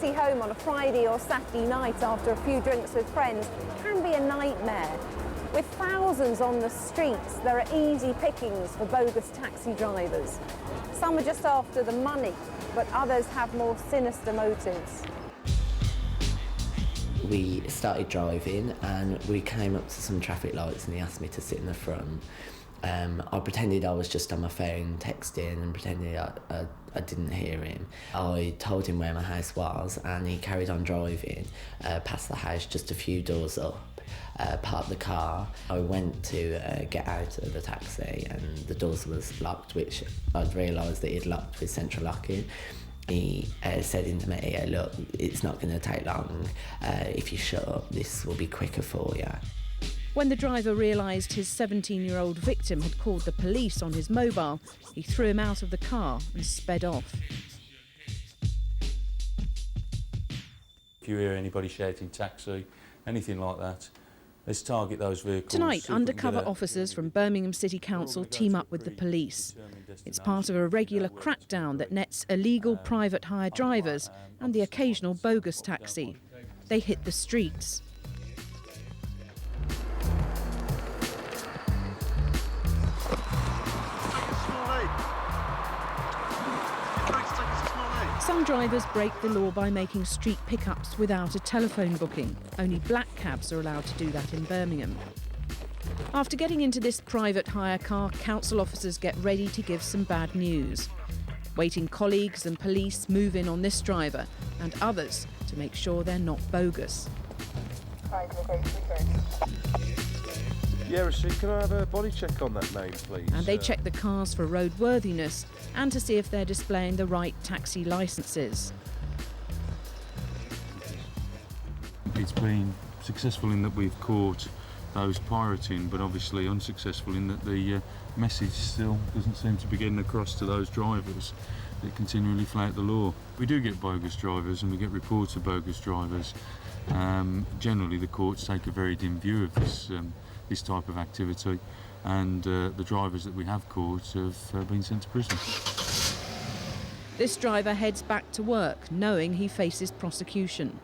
taxi home on a Friday or Saturday night after a few drinks with friends can be a nightmare. With thousands on the streets, there are easy pickings for bogus taxi drivers. Some are just after the money, but others have more sinister motives. We started driving and we came up to some traffic lights and he asked me to sit in the front. I pretended I was just on my phone texting and pretended I didn't hear him. I told him where my house was and he carried on driving past the house just a few doors up, parked the car. I went to get out of the taxi and the doors was locked, which I'd realised that he'd locked with central locking. He said to me, look, it's not going to take long. If you shut up, this will be quicker for you. When the driver realised his 17-year-old victim had called the police on his mobile, he threw him out of the car and sped off. If you hear anybody shouting taxi, anything like that, let's target those vehicles. Tonight, undercover officers from Birmingham City Council team up with the police. It's part of a regular crackdown that nets illegal private hire drivers and the occasional bogus taxi. They hit the streets. Some drivers break the law by making street pickups without a telephone booking. Only black cabs are allowed to do that in Birmingham. After getting into this private hire car, council officers get ready to give some bad news. Waiting colleagues and police move in on this driver and others to make sure they're not bogus. Yeah, can I have a body check on that name, please? And they check the cars for roadworthiness and to see if they're displaying the right taxi licences. It's been successful in that we've caught those pirating, but obviously unsuccessful in that the message still doesn't seem to be getting across to those drivers that continually flout the law. We do get bogus drivers and we get reports of bogus drivers. Generally the courts take a very dim view of this type of activity, and the drivers that we have caught have been sent to prison. This driver heads back to work knowing he faces prosecution.